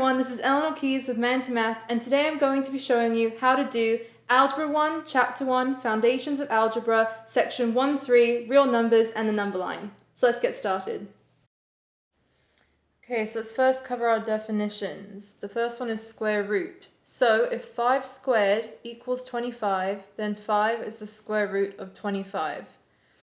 everyone, this is Eleanor Keys with Manta Math, and today I'm going to be showing you how to do Algebra 1, Chapter 1, Foundations of Algebra, Section 1-3, Real Numbers and the Number Line. So let's get started. Okay, so let's first cover our definitions. The first one is square root. So if 5 squared equals 25, then 5 is the square root of 25.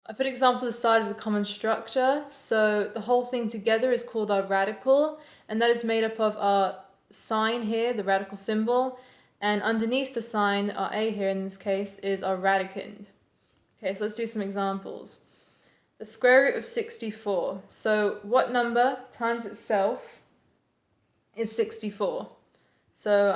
I put examples on the side of the common structure, so the whole thing together is called our radical, and that is made up of our sign here, the radical symbol, and underneath the sign, our a here in this case, is our radicand. Okay, so let's do some examples. The square root of 64. So what number times itself is 64? So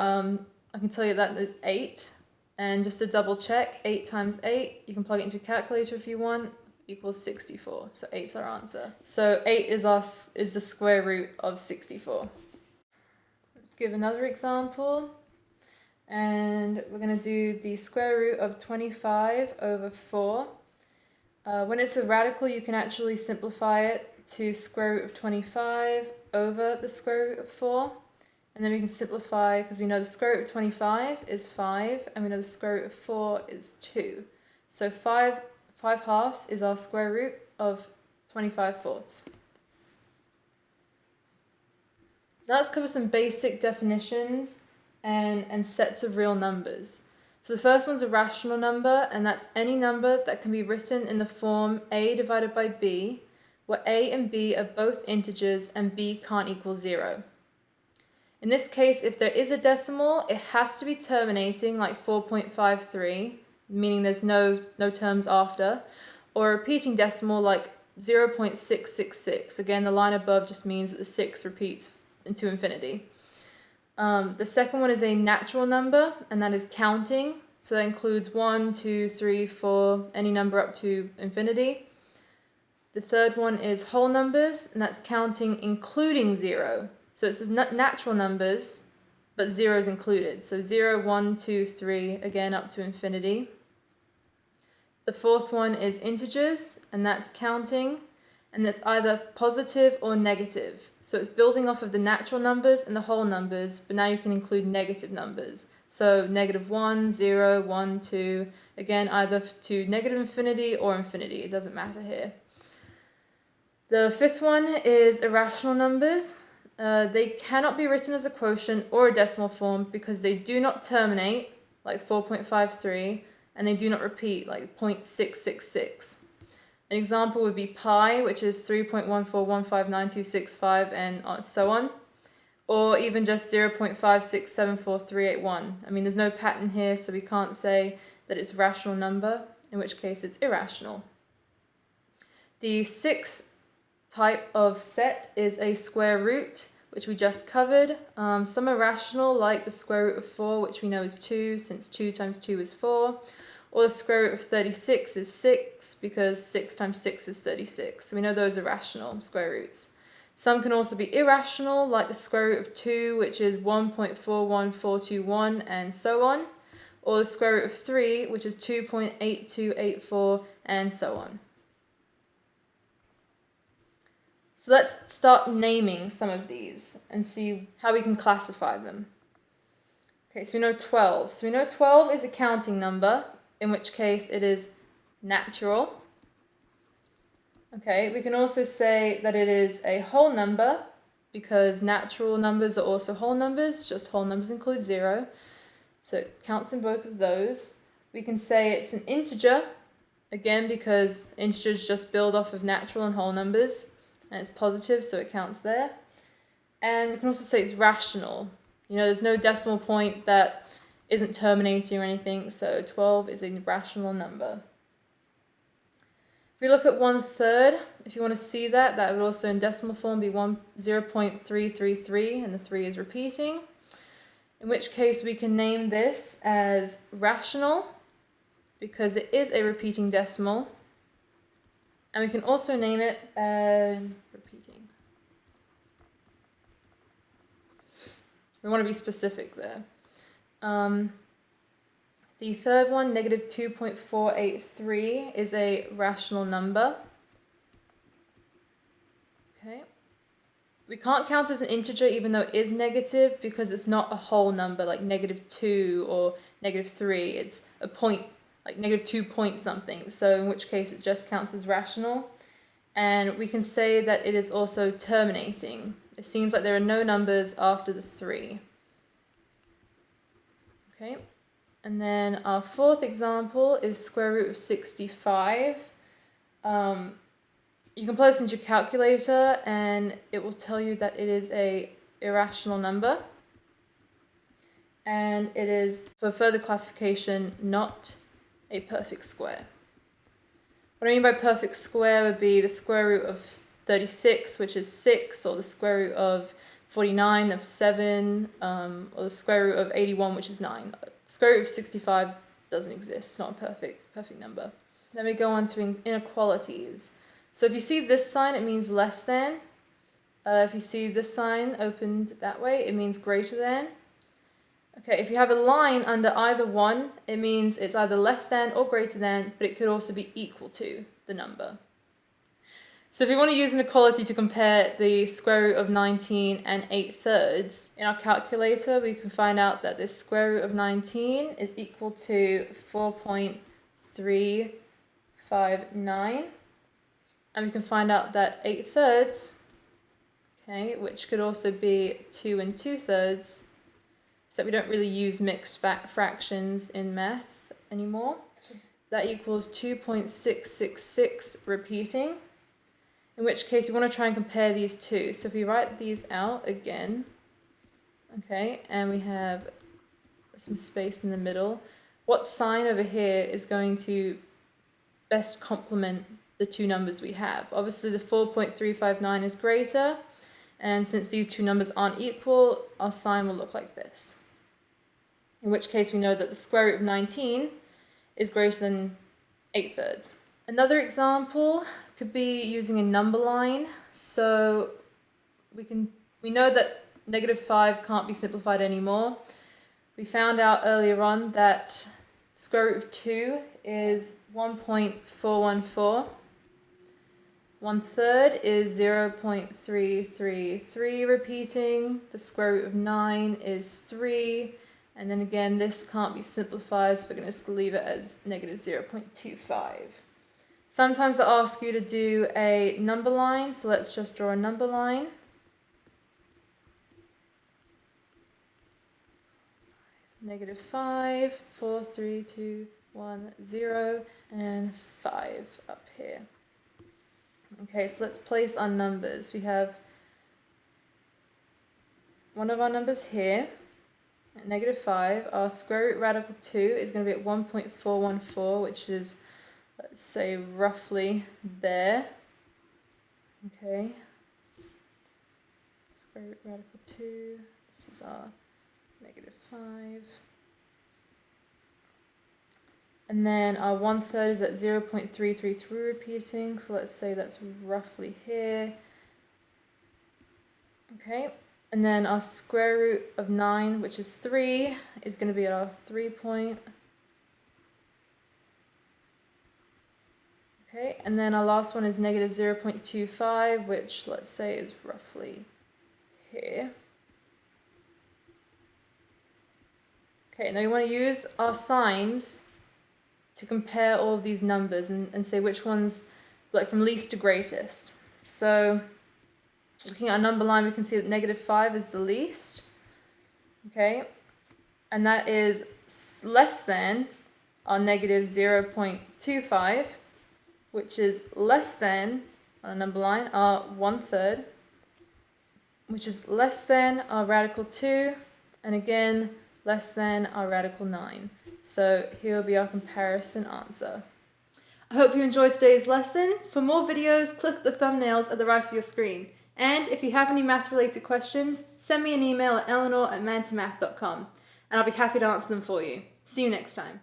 I can tell you that is 8. And just to double check, 8 times 8, you can plug it into a calculator if you want, equals 64. So 8's our answer. So 8 is the square root of 64. Let's give another example. And we're going to do the square root of 25 over 4. When it's a radical, you can actually simplify it to square root of 25 over the square root of 4. And then we can simplify, because we know the square root of 25 is 5, and we know the square root of 4 is 2. So 5 halves is our square root of 25 fourths. Now let's cover some basic definitions and sets of real numbers. So the first one's a rational number, and that's any number that can be written in the form a divided by b, where a and b are both integers and b can't equal 0. In this case, if there is a decimal, it has to be terminating like 4.53, meaning there's no terms after, or a repeating decimal like 0.666. Again, the line above just means that the 6 repeats into infinity. The second one is a natural number, and that is counting. So that includes 1, 2, 3, 4, any number up to infinity. The third one is whole numbers, and that's counting including 0. So it's natural numbers, but 0 is included. So 0, 1, 2, 3, again up to infinity. The fourth one is integers, and that's counting, and it's either positive or negative. So it's building off of the natural numbers and the whole numbers, but now you can include negative numbers. So negative 1, 0, 1, 2, again either to negative infinity or infinity, it doesn't matter here. The fifth one is irrational numbers. They cannot be written as a quotient or a decimal form because they do not terminate, like 4.53, and they do not repeat, like 0.666. An example would be pi, which is 3.1415925, and so on, or even just 0.5674381. I mean, there's no pattern here, so we can't say that it's a rational number, in which case it's irrational. The sixth type of set is a square root, which we just covered. Some are rational, like the square root of 4, which we know is 2, since 2 times 2 is 4. Or the square root of 36 is 6, because 6 times 6 is 36. So we know those are rational square roots. Some can also be irrational, like the square root of 2, which is 1.41421, and so on. Or the square root of 3, which is 2.8284, and so on. So let's start naming some of these and see how we can classify them. Okay, so we know 12. So we know 12 is a counting number, in which case it is natural. Okay, we can also say that it is a whole number, because natural numbers are also whole numbers, just whole numbers include 0. So it counts in both of those. We can say it's an integer, again, because integers just build off of natural and whole numbers. And it's positive, so it counts there. And we can also say it's rational. You know, there's no decimal point that isn't terminating or anything, so 12 is a rational number. If we look at 1/3, if you want to see that, that would also in decimal form be 0.333, and the 3 is repeating. In which case we can name this as rational, because it is a repeating decimal. And we can also name it as repeating. We want to be specific there. The third one, negative 2.483, is a rational number. Okay. we can't count as an integer even though it is negative because it's not a whole number like -2 or -3. It's a point, like -2 point something. So in which case it just counts as rational. And we can say that it is also terminating. It seems like there are no numbers after the 3. Okay, and then our fourth example is square root of 65. You can plug this into your calculator and it will tell you that it is a irrational number. And it is, for further classification, not a perfect square. What I mean by perfect square would be the square root of 36, which is 6, or the square root of 49 of 7, or the square root of 81, which is 9. Square root of 65 doesn't exist. It's not a perfect number. Then we go on to inequalities. So if you see this sign, it means less than. If you see this sign opened that way, it means greater than. Okay, if you have a line under either one, it means it's either less than or greater than, but it could also be equal to the number. So if we want to use an equality to compare the square root of 19 and 8/3, in our calculator we can find out that the square root of 19 is equal to 4.359. And we can find out that 8/3, okay, which could also be 2 2/3, so we don't really use mixed fractions in math anymore. That equals 2.666 repeating, in which case we want to try and compare these two. So if we write these out again, okay, and we have some space in the middle, what sign over here is going to best complement the two numbers we have? Obviously the 4.359 is greater, and since these two numbers aren't equal, our sign will look like this. In which case we know that the square root of 19 is greater than 8/3. Another example could be using a number line. So we know that -5 can't be simplified anymore. We found out earlier on that square root of 2 is 1.414. 1/3 is 0.333 repeating. The square root of 9 is 3. And then again, this can't be simplified, so we're going to just leave it as -0.25. Sometimes they'll ask you to do a number line, so let's just draw a number line. -5, 4, 3, 2, 1, 0, and 5 up here. Okay, so let's place our numbers. We have one of our numbers here, at -5. Our square root radical 2 is going to be at 1.414, which is, let's say, roughly there. Okay. Square root radical 2, this is our -5. And then our 1/3 is at 0.333 repeating, so let's say that's roughly here. Okay, and then our square root of 9, which is 3, is going to be at our 3 point. Okay, and then our last one is -0.25, which let's say is roughly here. Okay, now we want to use our signs to compare all of these numbers and say which ones, like from least to greatest. So looking at our number line, we can see that -5 is the least. Okay, and that is less than our -0.25, which is less than, on a number line, our 1/3, which is less than our radical 2, and again, less than our radical 9. So here will be our comparison answer. I hope you enjoyed today's lesson. For more videos, click the thumbnails at the right of your screen. And if you have any math-related questions, send me an email at eleanor@mantamath.com, and I'll be happy to answer them for you. See you next time.